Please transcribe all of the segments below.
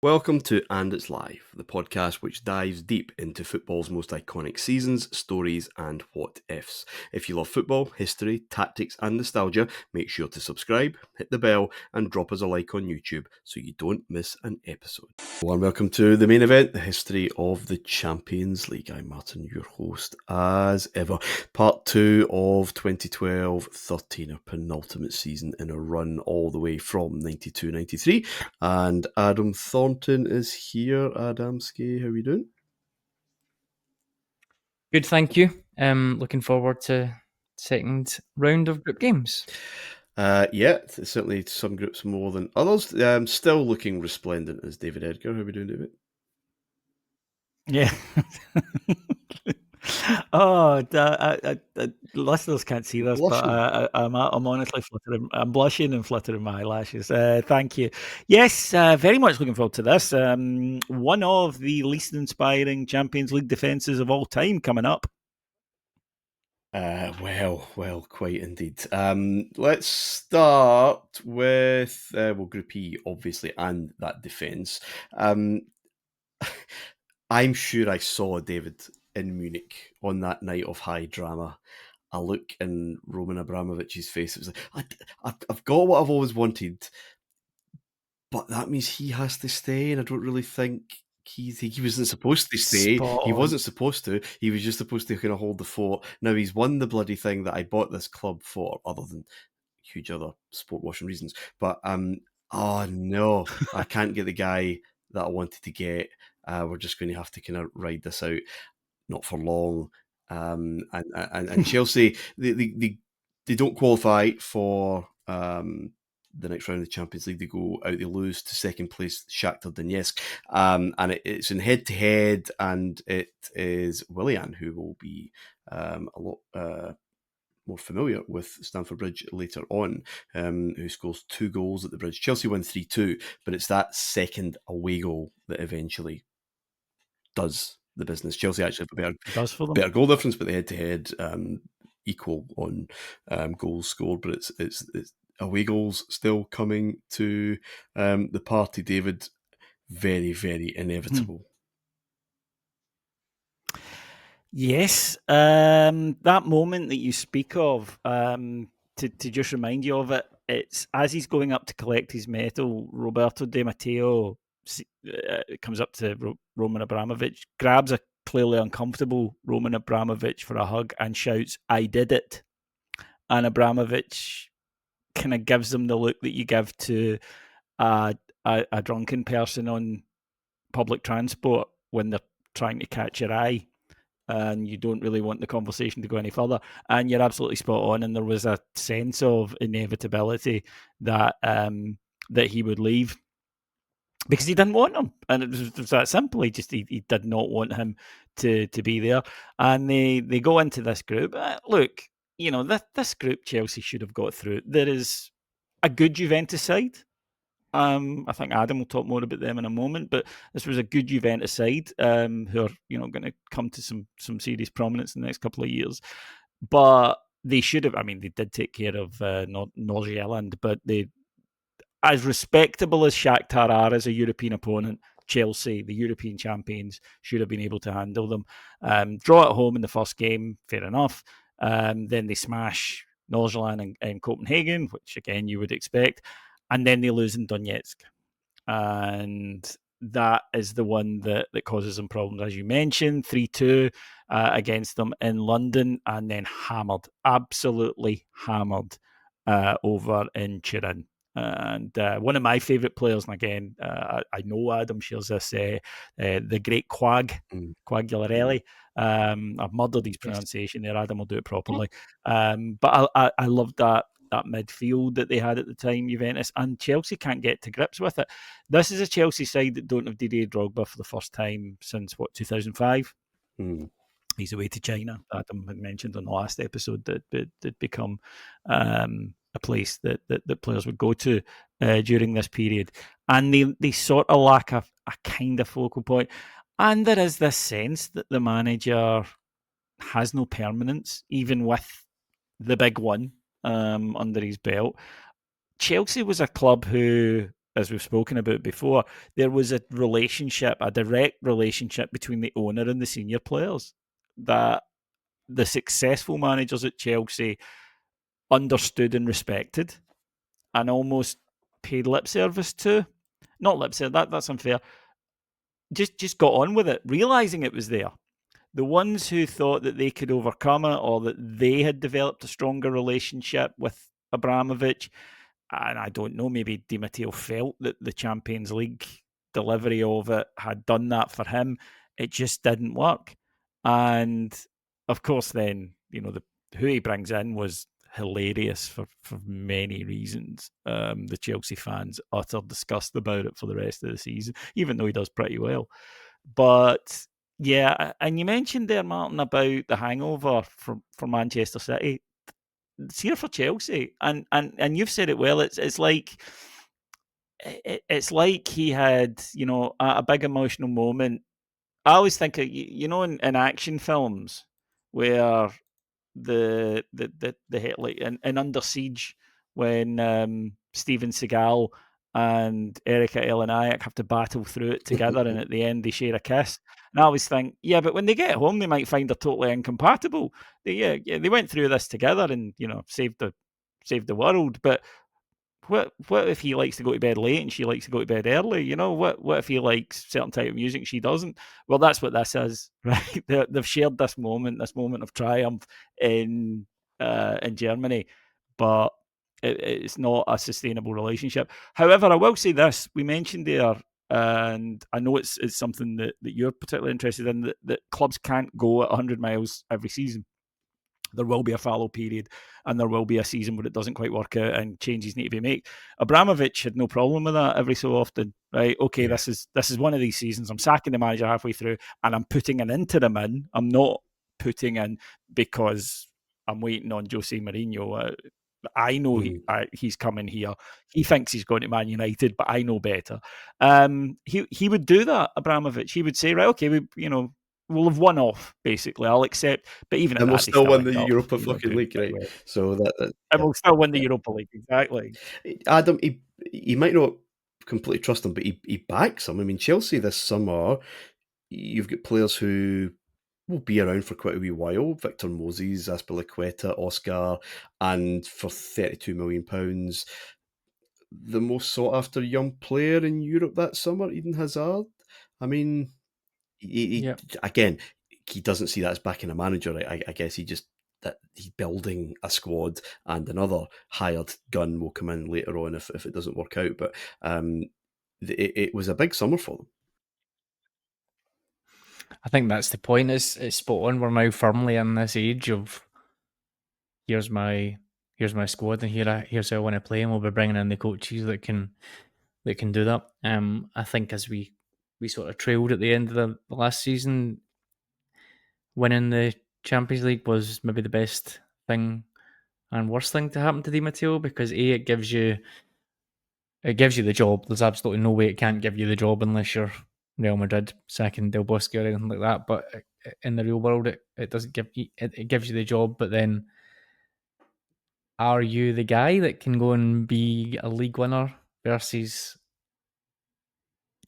Welcome to And It's Live, the podcast which dives deep into football's most iconic seasons, stories, and what ifs. If you love football, history, tactics, and nostalgia, make sure to subscribe, hit the bell, and drop us a like on YouTube so you don't miss an episode. Hello and welcome to the main event, the history of the Champions League. I'm Martin, your host, as ever. Part 2 of 2012-13, our penultimate season in a run all the way from 92-93. And Adam Thornton is here. Adamski, how are you doing? Good, thank you. Looking forward to second round of group games. Yeah, certainly some groups more than others. Still looking resplendent as David Edgar. How are we doing, David? Yeah. Listeners can't see this, but I'm honestly fluttering. I'm blushing and fluttering my eyelashes. Thank you. Yes, very much looking forward to this. One of the least inspiring Champions League defences of all time coming up. Well, quite indeed. Let's start with Group E, obviously, and that defence. I'm sure I saw David in Munich on that night of high drama. A look in Roman Abramovich's face. It was like, I've got what I've always wanted, but that means he has to stay, and I don't really think he wasn't supposed to stay. He wasn't supposed to. He was just supposed to kind of hold the fort. Now he's won the bloody thing that I bought this club for, other than huge other sport washing reasons. But oh no, I can't get the guy that I wanted to get. We're just going to have to kind of ride this out, not for long. And Chelsea, they don't qualify for the next round of the Champions League. They go out, they lose to second place Shakhtar Donetsk, and it's in head to head, and it is Willian who will be a lot more familiar with Stamford Bridge later on, who scores 2 goals at the Bridge. Chelsea win 3-2, but it's that second away goal that eventually does the business. Chelsea actually have a better goal difference, but the head-to-head equal on goals scored, but it's away goals still coming to the party, David. Very, very inevitable. Yes, that moment that you speak of, to just remind you of it, it's as he's going up to collect his medal, Roberto Di Matteo comes up to Roman Abramovich, grabs a clearly uncomfortable Roman Abramovich for a hug and shouts, "I did it." And Abramovich kind of gives them the look that you give to a drunken person on public transport when they're trying to catch your eye and you don't really want the conversation to go any further. And you're absolutely spot on. And there was a sense of inevitability that that he would leave because he didn't want him. And it was that simple. He did not want him to be there. And they go into this group. Look, you know, this group Chelsea should have got through. There is a good Juventus side. I think Adam will talk more about them in a moment, but this was a good Juventus side who are, you know, going to come to some serious prominence in the next couple of years. But they should have. I mean, they did take care of Nordirland, but they, as respectable as Shakhtar are as a European opponent, Chelsea, the European champions, should have been able to handle them. Draw at home in the first game, fair enough. Then they smash Nordirland and Copenhagen, which again you would expect. And then they lose in Donetsk. And that is the one that causes them problems, as you mentioned, 3-2 against them in London, and then absolutely hammered over in Turin. And one of my favourite players, and again, I know Adam shares this, the great Quagliarelli. I've murdered his pronunciation there. Adam will do it properly. But I loved that midfield that they had at the time, Juventus, and Chelsea can't get to grips with it. This is a Chelsea side that don't have Didier Drogba for the first time since, 2005? He's away to China. Adam had mentioned on the last episode that become a place that players would go to during this period. And they sort of lack a kind of focal point. And there is this sense that the manager has no permanence, even with the big one under his belt. Chelsea was a club who as we've spoken about before, there was a direct relationship between the owner and the senior players that the successful managers at Chelsea understood and respected and almost paid lip service to. Not lip service, that's unfair. Just got on with it, realising it was there. The ones who thought that they could overcome it or that they had developed a stronger relationship with Abramovich, and I don't know, maybe Di Matteo felt that the Champions League delivery of it had done that for him. It just didn't work. And of course, then, who he brings in was hilarious for many reasons. The Chelsea fans utter disgust about it for the rest of the season, even though he does pretty well. But yeah, and you mentioned there, Martin, about the hangover for Manchester City. It's here for Chelsea, and you've said it well. It's like he had a big emotional moment. I always think of, in action films where the like in Under Siege when Steven Seagal and Erika Eleniak have to battle through it together, and at the end they share a kiss. And I always think, yeah, but when they get home, they might find they're totally incompatible. They went through this together and saved the world. But what if he likes to go to bed late and she likes to go to bed early? What if he likes certain type of music and she doesn't? Well, that's what this is, right? They've shared this moment of triumph in Germany, but it's not a sustainable relationship. However, I will say this: we mentioned there, and I know it's something that you're particularly interested in, that clubs can't go at 100 miles every season. There will be a fallow period, and there will be a season where it doesn't quite work out and changes need to be made. Abramovich had no problem with that every so often, right? Okay, yeah. This is one of these seasons. I'm sacking the manager halfway through, and I'm putting an interim in. I'm not putting in because I'm waiting on Jose Mourinho. I know he's coming here. He thinks he's going to Man United, but I know better. He would do that, Abramovich. He would say, right, okay, we'll have one off, basically. I'll accept. But even and we'll still win the Europa fucking league, right? Way. So and we'll still win the Europa League, exactly. Adam, he might not completely trust him, but he backs him. I mean, Chelsea this summer, you've got players who will be around for quite a wee while. Victor Moses, Azpilicueta, Oscar, and for £32 million, the most sought after young player in Europe that summer, Eden Hazard. I mean, again, he doesn't see that as backing a manager. I guess he's building a squad, and another hired gun will come in later on if it doesn't work out. But it was a big summer for them. I think that's the point. It's spot on. We're now firmly in this age of here's my squad, and here's how I want to play, and we'll be bringing in the coaches that can do that. I think as we sort of trailed at the end of the last season, winning the Champions League was maybe the best thing and worst thing to happen to Di Matteo, because it gives you the job. There's absolutely no way it can't give you the job unless you're Real Madrid sacking Del Bosque or anything like that. But in the real world, it doesn't give you, it gives you the job. But then, are you the guy that can go and be a league winner versus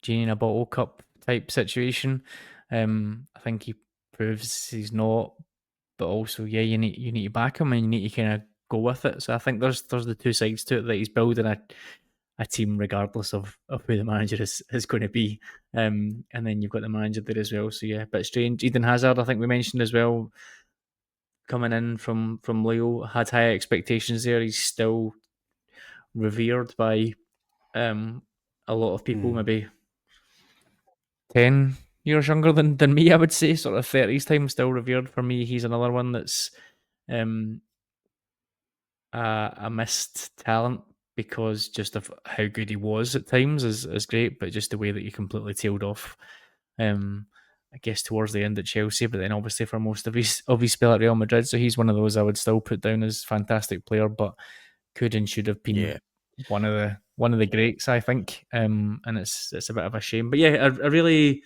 Genie in a bottle cup type situation? I think he proves he's not. But also, yeah, you need to back him and you need to kind of go with it. So I think there's the two sides to it, that he's building a team regardless of who the manager is going to be. And then you've got the manager there as well. So yeah, a bit strange. Eden Hazard, I think we mentioned as well, coming in from Leo, had high expectations there. He's still revered by a lot of people, maybe 10 years younger than me, I would say, sort of 30s time, still revered. For me, he's another one that's a missed talent, because just of how good he was at times is great, but just the way that he completely tailed off, I guess towards the end at Chelsea, but then obviously for most of his spell at Real Madrid. So he's one of those I would still put down as fantastic player, but could and should have been one of the greats, I think. And it's a bit of a shame. But yeah, a really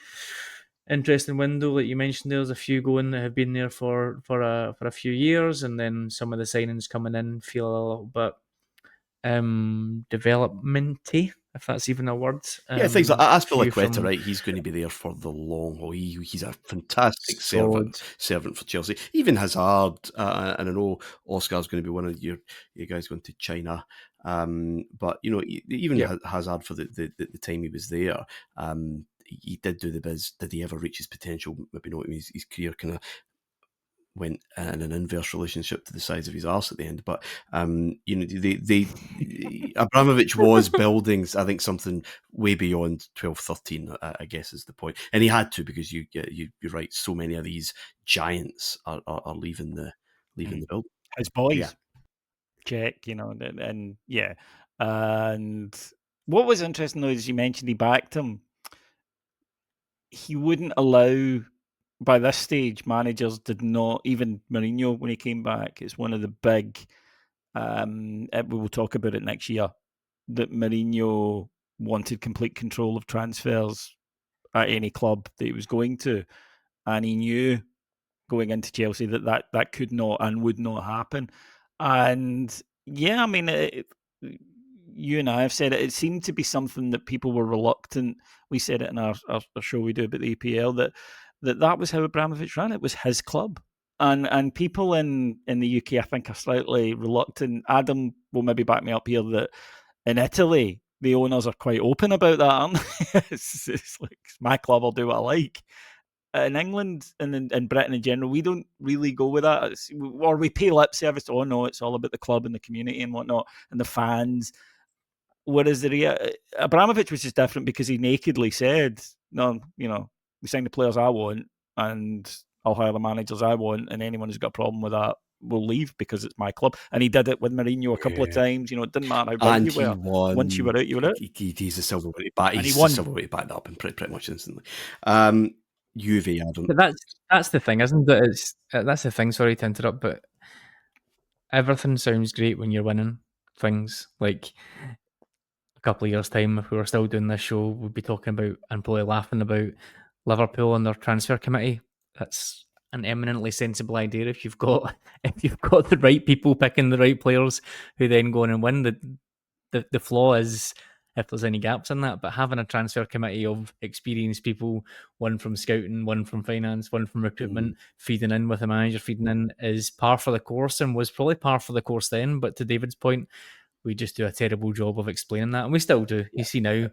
interesting window that you mentioned. There's a few going that have been there for a few years, and then some of the signings coming in feel a little bit developmenty, if that's even a word. Yeah, things like Aspilicueta, from- right? He's going to be there for the long haul. He's a fantastic Solid. servant for Chelsea. Even Hazard, and I know Oscar's going to be one of your guys going to China. But you know, even Yep. Hazard for the time he was there, he did do the biz. Did he ever reach his potential? Maybe not. His career kind of went in an inverse relationship to the size of his arse at the end. But you know, they Abramovich was building, I think, something way beyond 12-13, I guess is the point. And he had to, because you're right, so many of these giants are leaving the building. His boys. Yeah. Check, you know, and yeah. And what was interesting though is you mentioned he backed him. He wouldn't allow, by this stage, managers did not, even Mourinho when he came back, it's one of the big, we will talk about it next year, that Mourinho wanted complete control of transfers at any club that he was going to. And he knew going into Chelsea that could not and would not happen. And yeah, I mean, you and I have said it. It seemed to be something that people were reluctant. We said it in our show we do about the EPL that was how Abramovich ran. It was his club, and people in the UK, I think, are slightly reluctant. Adam will maybe back me up here that in Italy the owners are quite open about that, aren't they? It's like, it's my club, I'll do what I like. In England and in Britain in general, we don't really go with that. Or we pay lip service to, oh no, it's all about the club and the community and whatnot and the fans. Whereas Abramovich was just different because he nakedly said, no, you know, we sign the players I want and I'll hire the managers I want, and anyone who's got a problem with that will leave because it's my club. And he did it with Mourinho a couple of times. You know, it didn't matter how big you were. Won. Once you were out, you were out. He's a silver weight back. And he's he won. a silver weight back up and pretty much instantly. Juve, Adam. But that's the thing, isn't it? It's that's the thing. Sorry to interrupt, but everything sounds great when you're winning things. Like a couple of years' time, if we were still doing this show, we'd be talking about and probably laughing about Liverpool and their transfer committee. That's an eminently sensible idea if you've got the right people picking the right players who then go on and win. The flaw is if there's any gaps in that, but having a transfer committee of experienced people, one from scouting, one from finance, one from recruitment, feeding in with a manager, feeding in is par for the course, and was probably par for the course then. But to David's point, we just do a terrible job of explaining that, and we still do. You see now,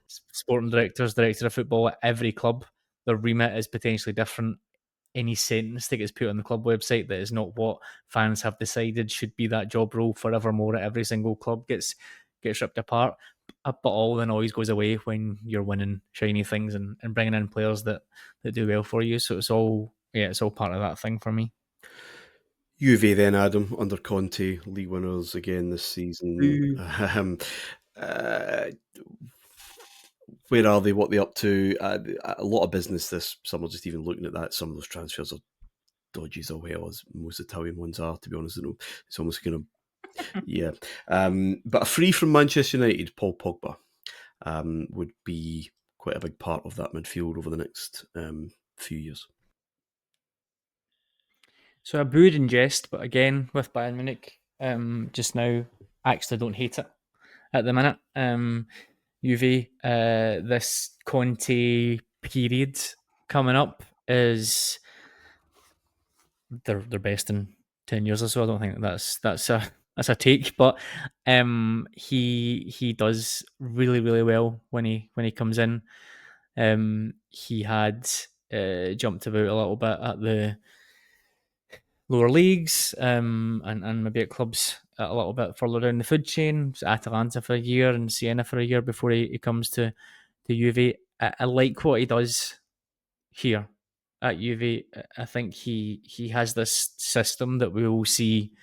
sporting directors, director of football at every club, their remit is potentially different. Any sentence that gets put on the club website that is not what fans have decided should be that job role forevermore at every single club gets ripped apart. But all the noise goes away when you're winning shiny things and bringing in players that do well for you. So it's all part of that thing for me. Juve then, Adam, under Conte, league winners again this season. Where are they? What are they up to? A lot of business this summer, just even looking at that. Some of those transfers are dodgy as well as most Italian ones are, to be honest. It's almost kind of, yeah. But a free from Manchester United, Paul Pogba, would be quite a big part of that midfield over the next few years. So I booed in jest, but again, with Bayern Munich, just now, actually don't hate it at the minute. Juve, this Conte period coming up is their best in 10 years or so. I don't think that's a take, but he does really, really well when he comes in. He had jumped about a little bit at the lower leagues, and maybe at clubs a little bit further down the food chain. Atalanta for a year and Siena for a year before he comes to Juve. I like what he does here at Juve. I think he has this system that we will see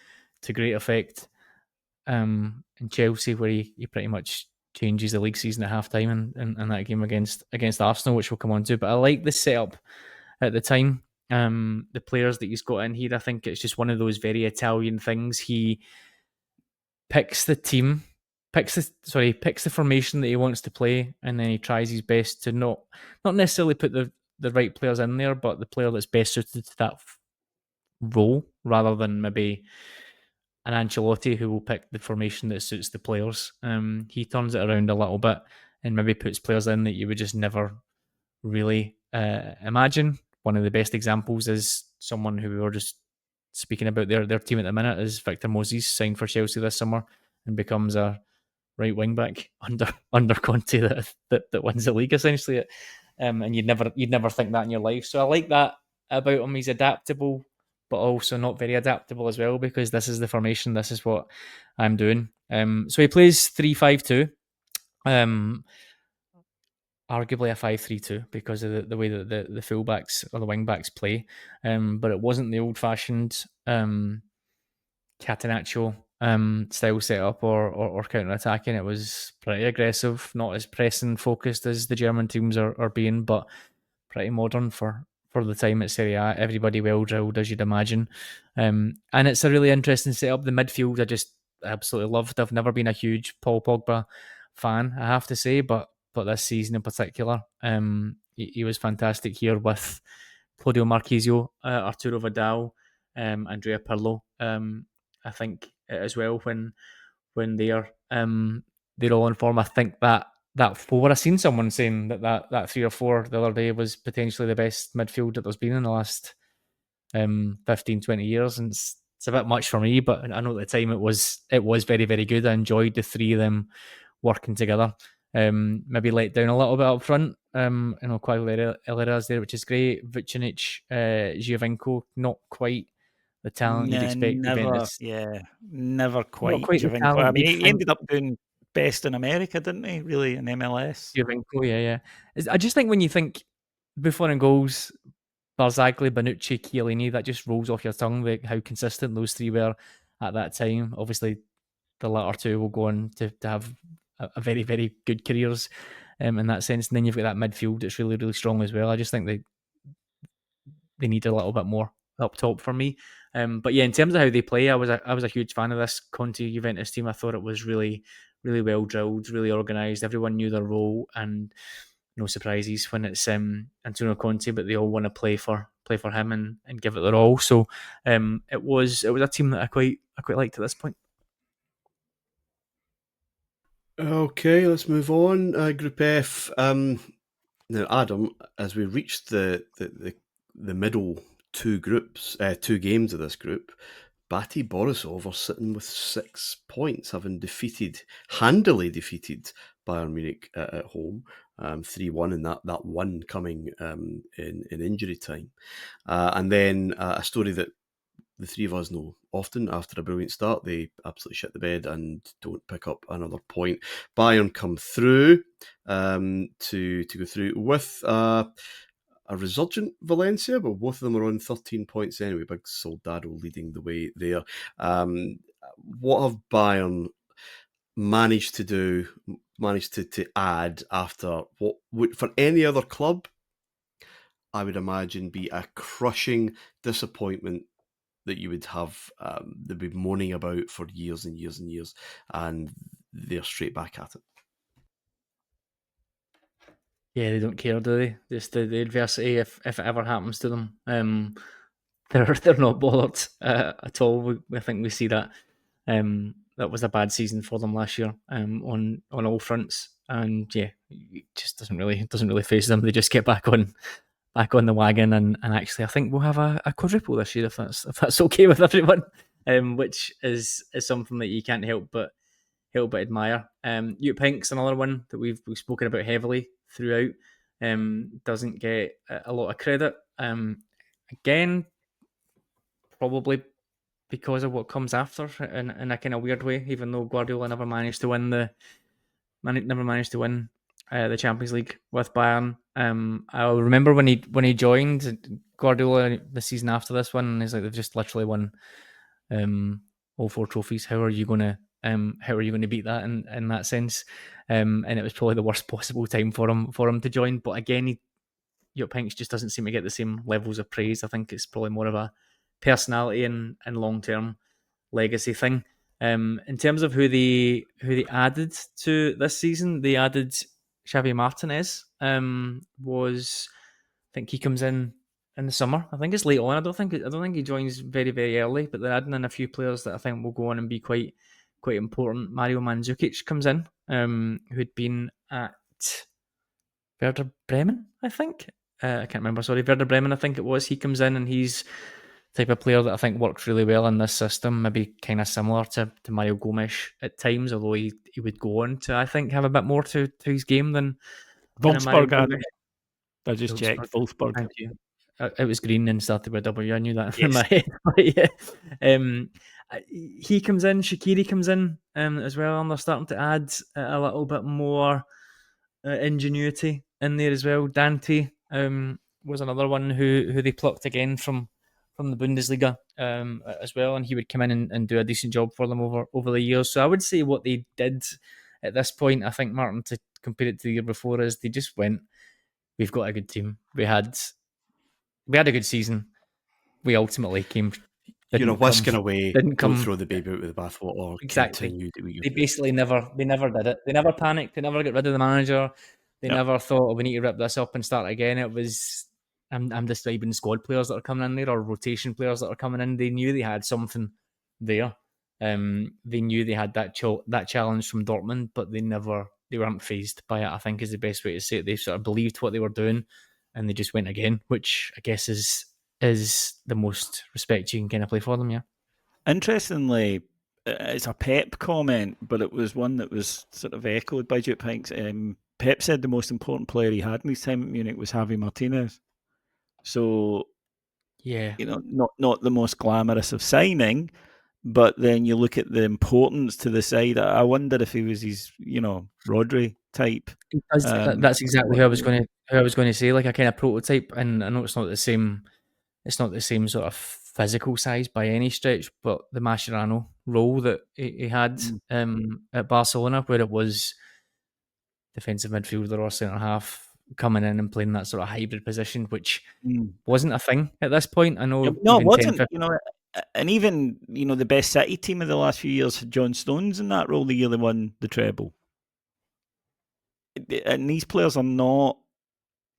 to great effect in Chelsea, where he pretty much changes the league season at halftime in that game against Arsenal, which we'll come on to. But I like the setup at the time. The players that he's got in here, I think it's just one of those very Italian things. He picks the team, picks the formation that he wants to play, and then he tries his best to not necessarily put the right players in there, but the player that's best suited to that role, rather than maybe Ancelotti, who will pick the formation that suits the players. He turns it around a little bit and maybe puts players in that you would just never really imagine. One of the best examples is someone who we were just speaking about their team at the minute is Victor Moses, signed for Chelsea this summer and becomes a right wing back under Conte that wins the league essentially. And you'd never think that in your life. So I like that about him. He's adaptable, but also not very adaptable as well, because this is the formation. This is what I'm doing. So he plays 3-5-2. Arguably a 5-3-2 because of the way that the fullbacks or the wing backs play. But it wasn't the old fashioned Catenaccio style setup or counter attacking. It was pretty aggressive, not as pressing focused as the German teams are being, but pretty modern for the time at Serie A. Everybody well drilled, as you'd imagine. And it's a really interesting setup. The midfield I just absolutely loved. I've never been a huge Paul Pogba fan, I have to say, but this season in particular, he was fantastic here with Claudio Marchisio, Arturo Vidal, Andrea Pirlo. I think as well when they're all in form. I think that four. I seen someone saying that 3 or 4 the other day was potentially the best midfield that there's been in the last 15, 20 years, and it's a bit much for me. But I know at the time it was very, very good. I enjoyed the 3 of them working together. Maybe let down a little bit up front. Quagliarela's there, which is great. Vucinic, Giovinco, not quite the talent you'd expect. Never quite. Not quite the Giovinco. talent. I mean, he ended up doing best in America, didn't he? Really, in MLS. Giovinco, yeah. I just think when you think Buffon and goals, Barzagli, Bonucci, Chiellini, that just rolls off your tongue, like how consistent those 3 were at that time. Obviously, the latter 2 will go on to have a very, very good careers in that sense. And then you've got that midfield that's really, really strong as well. I just think they need a little bit more up top for me. But yeah, in terms of how they play, I was a huge fan of this Conte Juventus team. I thought it was really, really well drilled, really organised. Everyone knew their role, and no surprises when it's Antonio Conte, but they all want to play for him and give it their all. So it was a team that I quite liked at this point. Okay, let's move on. Group F. Now, Adam, as we reached the middle 2 groups, 2 games of this group, Bate Borisov are sitting with 6 points, having handily defeated Bayern Munich at home, 3-1, and that one coming in injury time. And then a story that the 3 of us know often. After a brilliant start, they absolutely shit the bed and don't pick up another point. Bayern come through to go through with a resurgent Valencia, but both of them are on 13 points anyway. Big Soldado leading the way there. What have Bayern managed to add after what would, for any other club, I would imagine, be a crushing disappointment that you would have, they'd be moaning about for years and years and years, and they're straight back at it. Yeah, they don't care, do they? Just the adversity, if it ever happens to them, they're not bothered at all. I think we see that that was a bad season for them last year on all fronts, and yeah, it just doesn't really face them. They just get back on the wagon, and actually I think we'll have a quadruple this year if that's okay with everyone, which is something that you can't help but admire. Heartbreak's another one that we've spoken about heavily throughout. Doesn't get a lot of credit. Again, probably because of what comes after in a kind of weird way. Even though Guardiola never managed to win the Champions League with Bayern. I remember when he joined Guardiola the season after this one, and he's like, they've just literally won all 4 trophies. How are you going to beat that in that sense? And it was probably the worst possible time for him to join. But again, Heartbreak just doesn't seem to get the same levels of praise. I think it's probably more of a personality and long-term legacy thing. In terms of who they added to this season, they added Xavi Martinez. I think he comes in in the summer. I think it's late on. I don't think he joins very, very early, but they're adding in a few players that I think will go on and be quite important. Mario Mandzukic comes in, who'd been at Werder Bremen, I think. I can't remember. Sorry, Werder Bremen, I think it was. He comes in and he's the type of player that I think works really well in this system. Maybe kind of similar to Mario Gomes at times, although he would go on to, I think, have a bit more to his game than a Mario Wolfsburg, Gomes. I just checked. Wolfsburg. Thank you. It was green and started with W. I knew that in Yes. my head. But yeah, he comes in. Shaqiri comes in as well, and they're starting to add a little bit more ingenuity in there as well. Dante was another one who they plucked again from the Bundesliga as well, and he would come in and do a decent job for them over the years. So I would say what they did at this point, I think, Martin, to compare it to the year before, is they just went, we've got a good team. We had a good season. We ultimately came. Whisking away. Didn't Don't come. throw the baby out with the bathwater. Exactly. Continue to They basically never did it. They never panicked. They never got rid of the manager. They never thought, oh, we need to rip this up and start again. It was, I'm describing squad players that are coming in there or rotation players that are coming in. They knew they had something there. They knew they had that challenge from Dortmund, but they weren't fazed by it, I think is the best way to say it. They sort of believed what they were doing and they just went again, which I guess is the most respect you can kind of play for them, yeah. Interestingly, it's a Pep comment, but it was one that was sort of echoed by Duke Pinks. Pep said the most important player he had in his time at Munich was Javi Martinez. So, yeah, not the most glamorous of signing, but then you look at the importance to the side. I wonder if he was his, Rodri type. That's exactly who I was going to say, like a kind of prototype. And I know it's not the same sort of physical size by any stretch, but the Mascherano role that he had at Barcelona, where it was defensive midfielder or centre half coming in and playing that sort of hybrid position, which wasn't a thing at this point. I know. No, it wasn't. And even the best City team of the last few years had John Stones in that role the year they won the treble. And these players are not.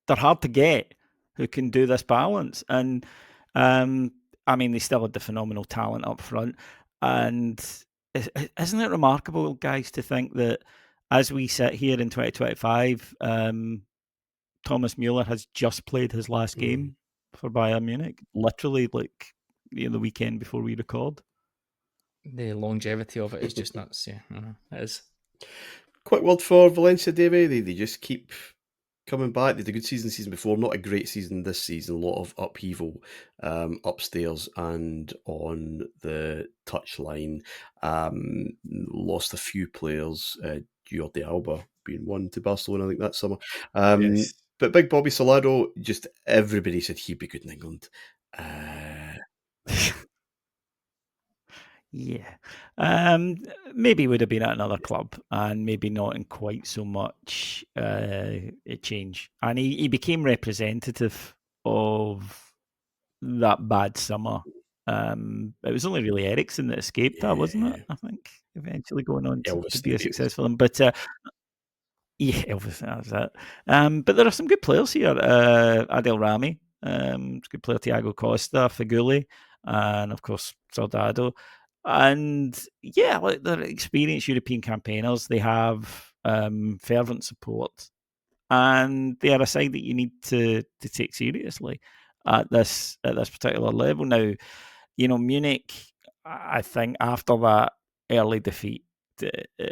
They're hard to get who can do this balance. And they still had the phenomenal talent up front. And isn't it remarkable, guys, to think that as we sit here in 2025, Thomas Müller has just played his last game for Bayern Munich, literally the weekend before we record. The longevity of it is just nuts. Yeah, it is. Quick word for Valencia, Davey. They just keep coming back. They had a good season before, not a great season this season. A lot of upheaval upstairs and on the touchline. Lost a few players. Jordi Alba being one to Barcelona, I think, that summer. Yes. But big Bobby Soldado, just everybody said he'd be good in England. Yeah. Maybe would have been at another club and maybe not in quite so much change. And he became representative of that bad summer. It was only really Ericsson that escaped that, wasn't it? I think eventually going on to be a successful one. But yeah, Elvis, that was it. But there are some good players here. Adel Rami, good player. Thiago Costa, Faguli, and of course Soldado. And yeah, they're experienced European campaigners. They have fervent support, and they are a side that you need to take seriously at this particular level. Now, Munich, I think after that early defeat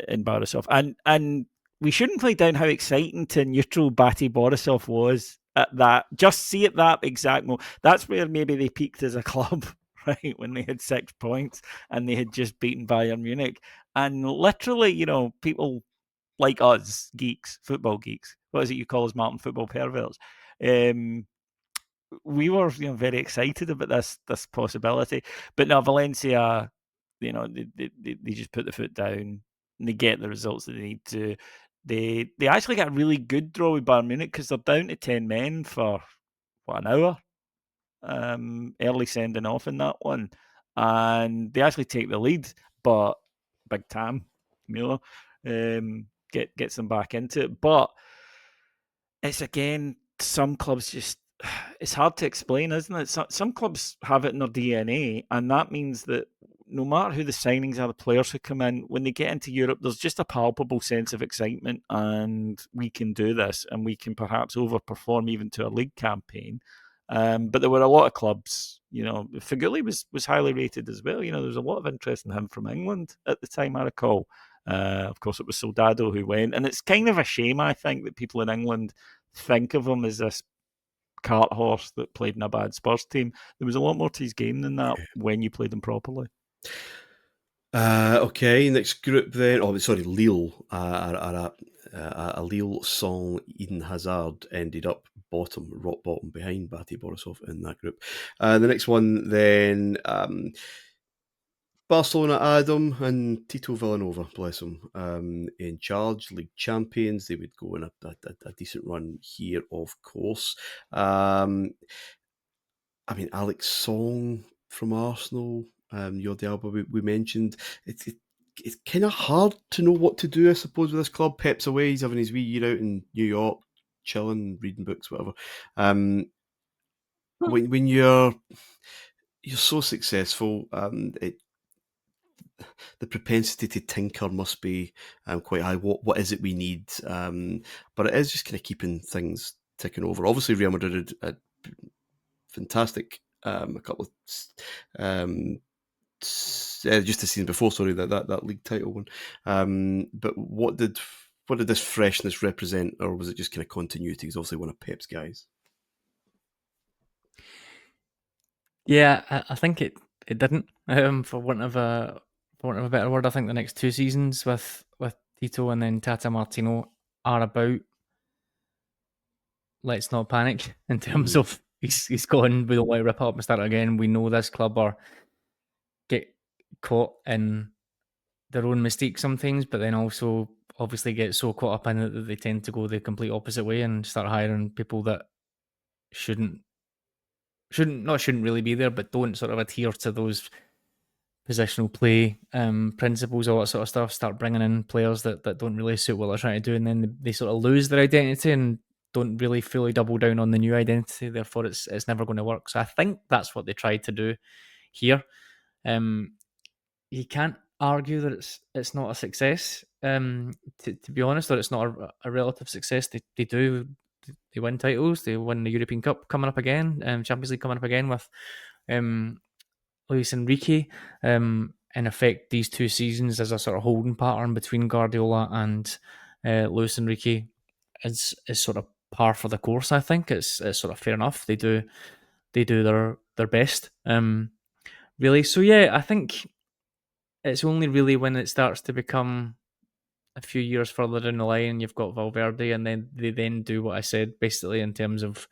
in Borisov, and we shouldn't play down how exciting to neutral Batty Borisov was at that. Just see at that exact moment. That's where maybe they peaked as a club. Right, when they had 6 points and they had just beaten Bayern Munich. And literally, people like us, geeks, football geeks, what is it you call us, Martin, football perverts? We were very excited about this possibility. But now Valencia, they just put the foot down and they get the results that they need to. They actually got a really good draw with Bayern Munich because they're down to 10 men for, an hour? Early sending off in that one, and they actually take the lead, but Big Tam Mueller gets them back into it. But it's again, some clubs just it's hard to explain, isn't it? Some clubs have it in their DNA, and that means that no matter who the signings are, the players who come in, when they get into Europe, there's just a palpable sense of excitement, and we can do this, and we can perhaps overperform even to a league campaign. But there were a lot of clubs, Figuli was highly rated as well. There was a lot of interest in him from England at the time, I recall. Of course, it was Soldado who went, and it's kind of a shame, I think, that people in England think of him as this cart horse that played in a bad Spurs team. There was a lot more to his game than that when you played him properly. Okay, next group then. Oh, sorry, Lille. A Lille song, Eden Hazard ended up rock bottom behind Bate Borisov in that group. The next one then, Barcelona Adam and Tito Vilanova, bless him, in charge, league champions. They would go on a decent run here, of course. Alex Song from Arsenal, Jordi Alba we mentioned. It's kind of hard to know what to do, I suppose, with this club. Pep's away, he's having his wee year out in New York, chilling, reading books, whatever. When you're so successful, the propensity to tinker must be quite high. What is it we need? But it is just kind of keeping things ticking over. Obviously, Real Madrid had fantastic a couple of just the season before. Sorry, that league title one. But what did this freshness represent, or was it just kind of continuity? He's obviously one of Pep's guys. Yeah, I think it didn't. For want of a better word, I think the next two seasons with Tito and then Tata Martino are about let's not panic in terms of he's gone. We don't want to rip up and start again. We know this club are get caught in their own mistakes sometimes, but then also obviously get so caught up in it that they tend to go the complete opposite way and start hiring people that shouldn't really be there, but don't sort of adhere to those positional play principles, all that sort of stuff. Start bringing in players that don't really suit what they're trying to do, and then they sort of lose their identity and don't really fully double down on the new identity. Therefore, it's never going to work. So I think that's what they tried to do here. You can't argue that it's not a success. To be honest, or it's not a relative success. They win titles. They win the European Cup coming up again, Champions League coming up again with Luis Enrique. In effect, these two seasons as a sort of holding pattern between Guardiola and Luis Enrique is sort of par for the course. I think it's sort of fair enough. They do their best. Really. So yeah, I think it's only really when it starts to become a few years further down the line, you've got Valverde, and then they do what I said, basically, in terms of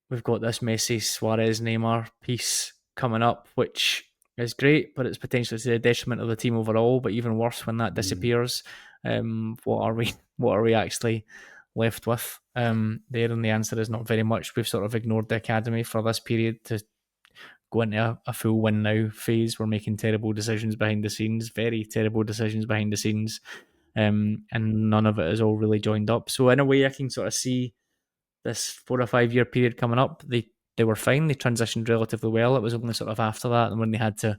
we've got this Messi, Suarez, Neymar piece coming up, which is great, but it's potentially to the detriment of the team overall. But even worse when that disappears, what are we actually left with there? And the answer is not very much. We've sort of ignored the academy for this period to go into a full win now phase. We're making terrible decisions behind the scenes, very terrible decisions behind the scenes, and none of it is all really joined up. So in a way, I can sort of see this 4 or 5 year period coming up. They were fine. They transitioned relatively well. It was only sort of after that, and when they had to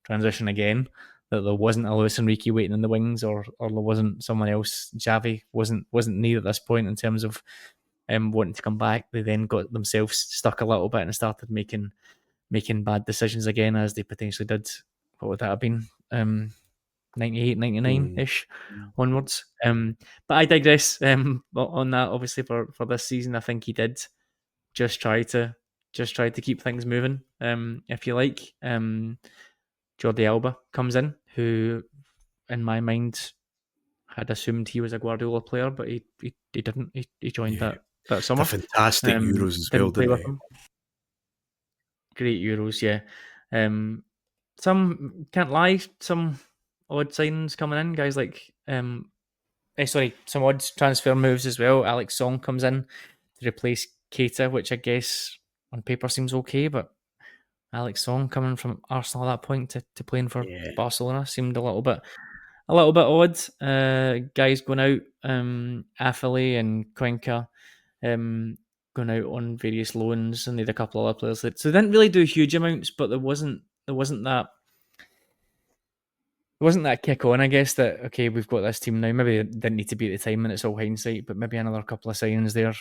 transition again, that there wasn't a Luis Enrique waiting in the wings, or there wasn't someone else. Xavi wasn't near at this point in terms of wanting to come back. They then got themselves stuck a little bit and started making bad decisions again, as they potentially did. What would that have been? 98, 99-ish onwards. But I digress on that. Obviously, for this season, I think he did just try to keep things moving, if you like. Jordi Alba comes in, who, in my mind, had assumed he was a Guardiola player, but he didn't. He joined that summer. The fantastic Euros as well, didn't he? Great Euros, yeah. Some, can't lie, some odd signings coming in. Guys like, some odd transfer moves as well. Alex Song comes in to replace Keita, which I guess on paper seems okay, but Alex Song coming from Arsenal at that point to playing for Barcelona seemed a little bit odd. Guys going out, Affley and Cuenca. gone out on various loans, and they had a couple of other players. So they didn't really do huge amounts, but there wasn't that kick on, I guess, that, okay, we've got this team now. Maybe it didn't need to be at the time, and it's all hindsight, but maybe another couple of signings there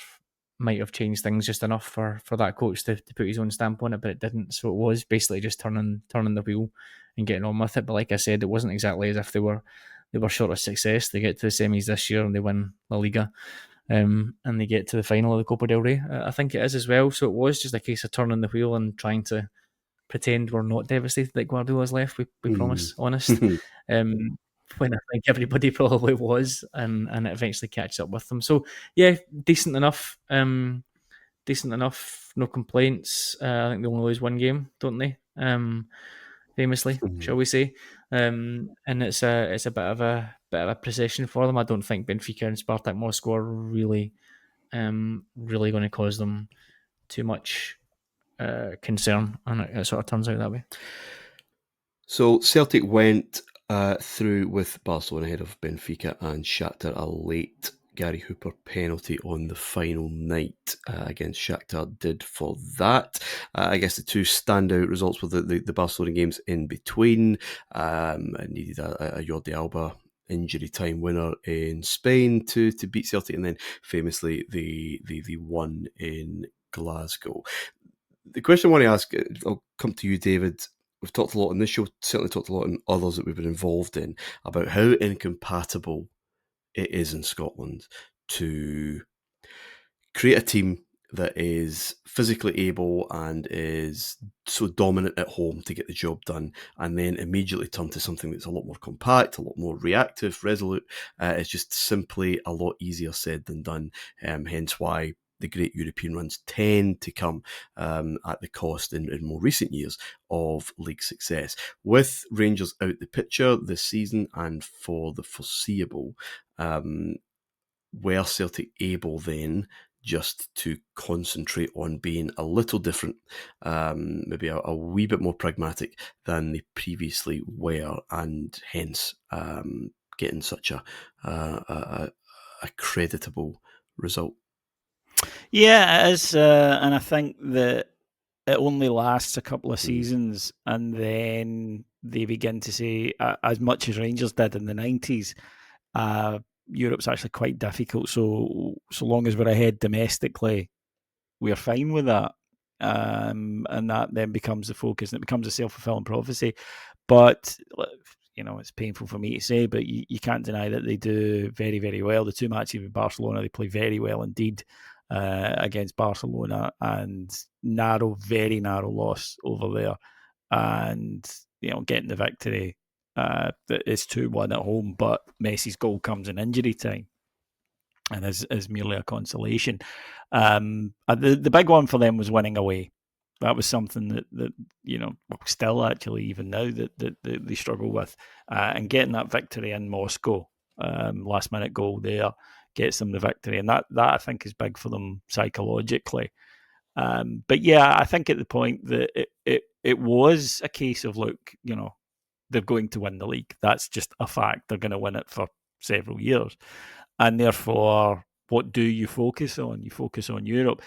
might have changed things just enough for that coach to put his own stamp on it, but it didn't. So it was basically just turning the wheel and getting on with it. But like I said, it wasn't exactly as if they were short of success. They get to the semis this year and they win La Liga, and they get to the final of the Copa del Rey, I think it is as well. So it was just a case of turning the wheel and trying to pretend we're not devastated that Guardiola's left. We promise, honest. When I think everybody probably was, and it eventually catches up with them. So yeah, decent enough. No complaints. I think they only lose one game, don't they? Famously, shall we say? And it's a bit of a procession for them. I don't think Benfica and Spartak Moscow are really going to cause them too much concern, and it sort of turns out that way. So Celtic went through with Barcelona ahead of Benfica and Shakhtar. A late Gary Hooper penalty on the final night against Shakhtar did for that. I guess the two standout results were the Barcelona games in between. It needed a Jordi Alba injury time winner in Spain to beat Celtic, and then famously the one in Glasgow. The question I want to ask, I'll come to you, David. We've talked a lot on this show, certainly talked a lot in others that we've been involved in, about how incompatible it is in Scotland to create a team that is physically able and is so dominant at home to get the job done, and then immediately turn to something that's a lot more compact, a lot more reactive, resolute. It's just simply a lot easier said than done, hence why the great European runs tend to come at the cost in more recent years of league success. With Rangers out the picture this season and for the foreseeable, were Celtic able then just to concentrate on being a little different, maybe a wee bit more pragmatic than they previously were, and hence getting such a creditable result? Yeah, it is, and I think that it only lasts a couple of seasons, and then they begin to say, as much as Rangers did in the 90s, Europe's actually quite difficult. So long as we're ahead domestically, we're fine with that. And that then becomes the focus, and it becomes a self-fulfilling prophecy. But it's painful for me to say, but you can't deny that they do very, very well. The two matches with Barcelona, they play very well indeed against Barcelona, and very narrow loss over there. And, getting the victory, it's 2-1 at home, but Messi's goal comes in injury time and is merely a consolation. The big one for them was winning away. That was something that still actually even now that they struggle with, and getting that victory in Moscow, last minute goal there gets them the victory, and that I think is big for them psychologically. But yeah, I think at the point that it was a case of, look, they're going to win the league. That's just a fact. They're going to win it for several years, and therefore, what do you focus on? You focus on Europe.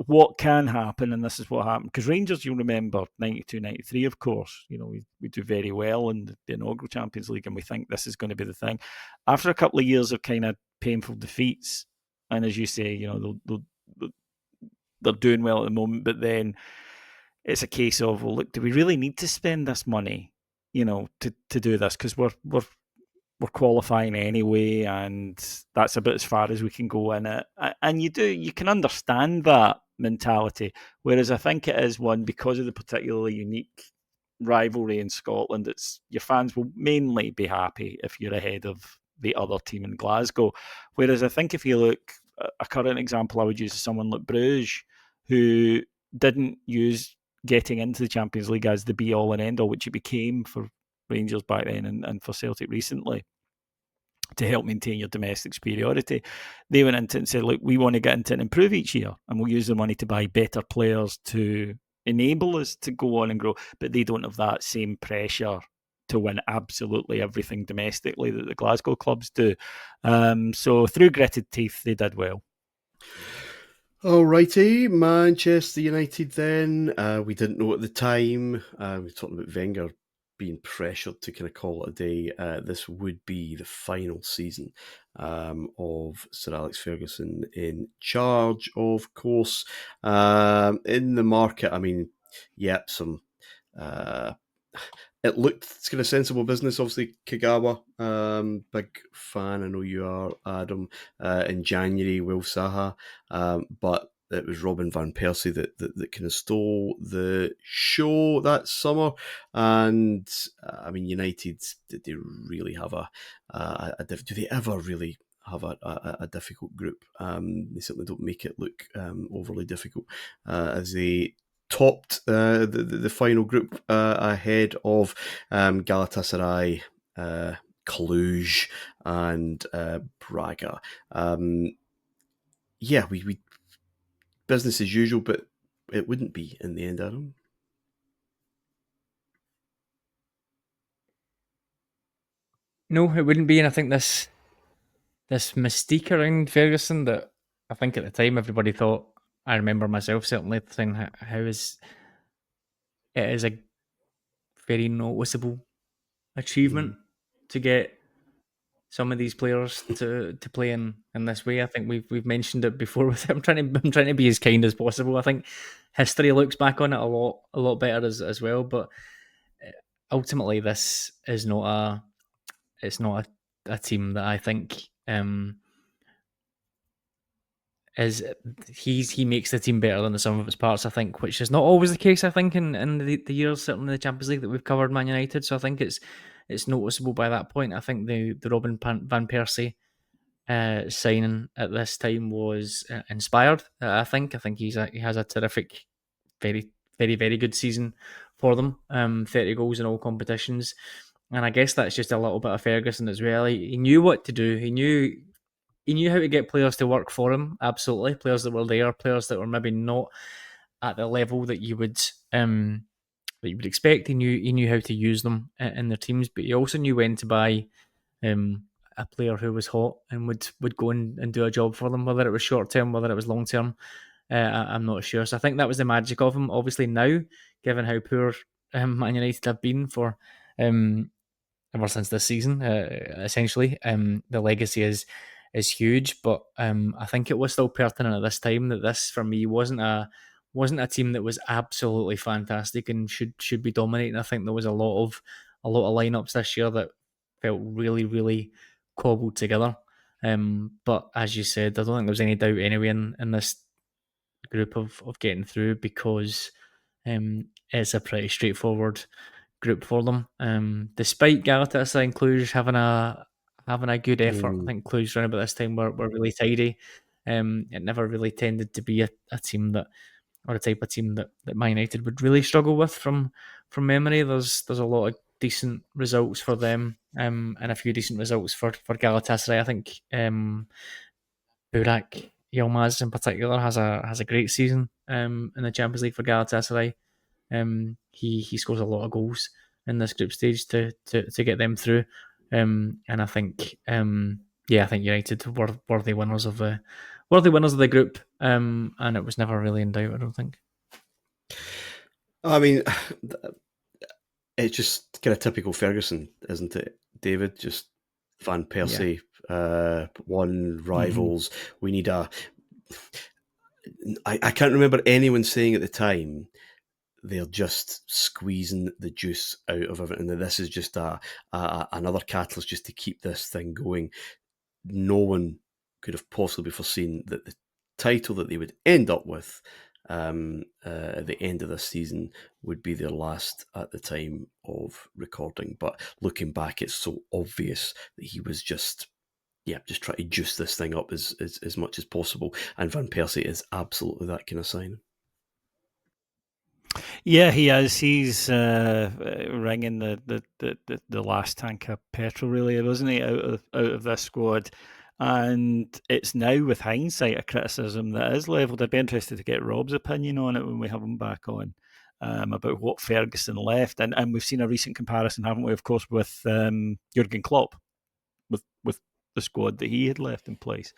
What can happen, and this is what happened, because Rangers, you'll remember, 92-93, of course, we do very well in the inaugural Champions League, and we think this is going to be the thing. After a couple of years of kind of painful defeats, and as you say, they're doing well at the moment, but then it's a case of, well, look, do we really need to spend this money, to do this? Because we're qualifying anyway, and that's about as far as we can go in it. And you can understand that mentality. Whereas I think it is one, because of the particularly unique rivalry in Scotland, it's your fans will mainly be happy if you're ahead of the other team in Glasgow. Whereas I think if you look, a current example I would use is someone like Bruges, who didn't use getting into the Champions League as the be-all and end-all, which it became for Rangers back then and for Celtic recently, to help maintain your domestic superiority. They went into it and said, look, we want to get into it and improve each year, and we'll use the money to buy better players to enable us to go on and grow. But they don't have that same pressure to win absolutely everything domestically that the Glasgow clubs do. So through gritted teeth, they did well. Alrighty, Manchester United then. We didn't know at the time. We were talking about Wenger being pressured to kind of call it a day. This would be the final season of Sir Alex Ferguson in charge, of course. In the market, I mean, yep, some... it looked kind of sensible business. Obviously, Kagawa, big fan. I know you are, Adam. In January, Will Saha, but it was Robin van Persie that kind of stole the show that summer. And I mean, United, did they really have do they ever really have a difficult group? They certainly don't make it look overly difficult as they topped the final group ahead of Galatasaray, Cluj, and Braga. Yeah, we business as usual, but it wouldn't be in the end, Adam. No, it wouldn't be, and I think this mystique around Ferguson that I think at the time everybody thought, I remember myself certainly saying, how is it is a very noticeable achievement to get some of these players to play in this way. I think we've mentioned it before. I'm trying to be as kind as possible. I think history looks back on it a lot better as well. But ultimately, this is not a team that I think he makes the team better than the sum of its parts. I think, which is not always the case. I think in the years certainly in the Champions League that we've covered Man United. So I think it's noticeable by that point. I think the Robin van Persie signing at this time was inspired. I think he has a terrific, very very very good season for them. 30 goals in all competitions, and I guess that's just a little bit of Ferguson as well. He knew what to do. He knew how to get players to work for him. Absolutely, players that were there, players that were maybe not at the level that you would expect. He knew how to use them in their teams, but he also knew when to buy a player who was hot and would go and do a job for them, whether it was short term, whether it was long term. I'm not sure. So I think that was the magic of him. Obviously now, given how poor Man United have been for ever since this season, essentially, the legacy is huge. But I think it was still pertinent at this time that this for me wasn't a team that was absolutely fantastic and should be dominating. I think there was a lot of lineups this year that felt really, really cobbled together. But as you said, I don't think there was any doubt anyway in this group of getting through, because it's a pretty straightforward group for them. Despite Galatasaray and Cluj having a good effort, I think Cluj around about this time were really tidy. It never really tended to be a team that, or a type of team that Man United would really struggle with from memory. There's a lot of decent results for them, and a few decent results for Galatasaray. I think Burak Yilmaz in particular has a great season in the Champions League for Galatasaray. He scores a lot of goals in this group stage to get them through, and I think I think United were worthy winners of the group, and it was never really in doubt, I don't think. I mean, it's just kind of typical Ferguson, isn't it, David? Just Van Persie, one rivals. We need I can't remember anyone saying at the time they're just squeezing the juice out of everything. This is just another catalyst just to keep this thing going. No one could have possibly foreseen that the title that they would end up with at the end of this season would be their last at the time of recording. But looking back, it's so obvious that he was just trying to juice this thing up as much as possible. And Van Persie is absolutely that kind of sign. Yeah, he is. He's ringing the last tank of petrol, really, wasn't he, out of this squad? And it's now, with hindsight, a criticism that is levelled. I'd be interested to get Rob's opinion on it when we have him back on, about what Ferguson left. And we've seen a recent comparison, haven't we, of course, with Jurgen Klopp, with the squad that he had left in place.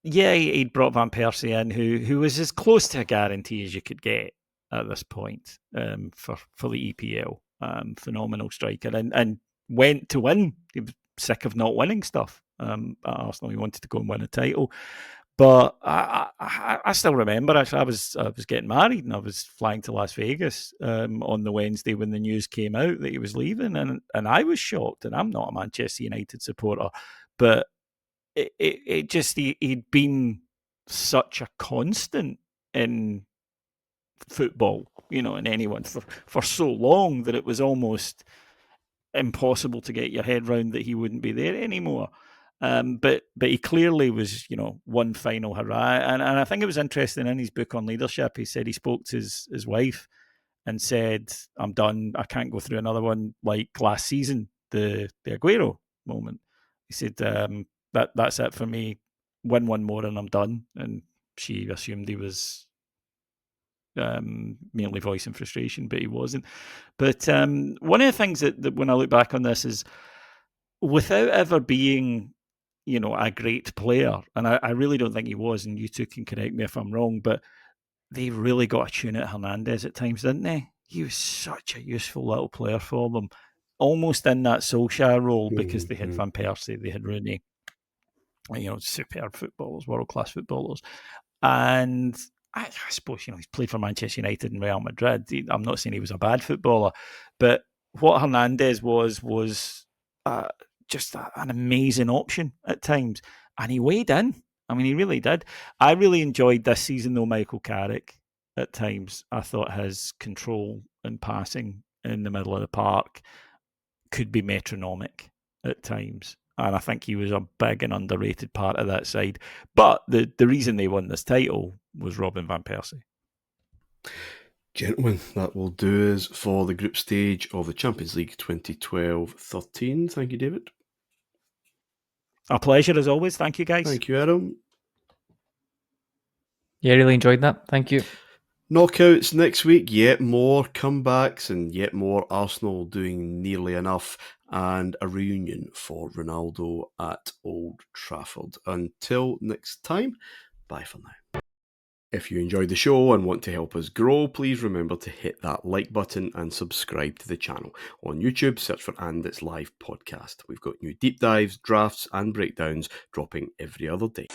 Yeah, he'd brought Van Persie in, who was as close to a guarantee as you could get at this point for the EPL. Phenomenal striker, and went to win. He was sick of not winning stuff at Arsenal. He wanted to go and win a title. But I still remember, actually, I was getting married and I was flying to Las Vegas on the Wednesday when the news came out that he was leaving, and I was shocked. And I'm not a Manchester United supporter, but it just he'd been such a constant in football, in anyone for so long that it was almost impossible to get your head round that he wouldn't be there anymore. But he clearly was, one final hurrah. And I think it was interesting in his book on leadership, he said he spoke to his wife and said, I'm done. I can't go through another one like last season, the Aguero moment. He said, that's it for me. Win one more and I'm done. And she assumed he was merely voicing frustration, but he wasn't. But one of the things that when I look back on this is, without ever being, a great player, and I really don't think he was, and you two can correct me if I'm wrong, but they really got a tune at Hernandez at times, didn't they? He was such a useful little player for them, almost in that Solskjaer role, because they had Van Persie, they had Rooney, superb footballers, world-class footballers. And I suppose, he's played for Manchester United and Real Madrid. I'm not saying he was a bad footballer, but what Hernandez was just an amazing option at times. And he weighed in. I mean, he really did. I really enjoyed this season, though, Michael Carrick at times. I thought his control and passing in the middle of the park could be metronomic at times. And I think he was a big and underrated part of that side. But the reason they won this title was Robin Van Persie. Gentlemen, that will do us for the group stage of the Champions League 2012-13. Thank you, David. A pleasure as always. Thank you, guys. Thank you, Adam. Yeah, really enjoyed that. Thank you. Knockouts next week, yet more comebacks and yet more Arsenal doing nearly enough, and a reunion for Ronaldo at Old Trafford. Until next time, bye for now. If you enjoyed the show and want to help us grow, please remember to hit that like button and subscribe to the channel. On YouTube, search for And It's Live Podcast. We've got new deep dives, drafts and breakdowns dropping every other day.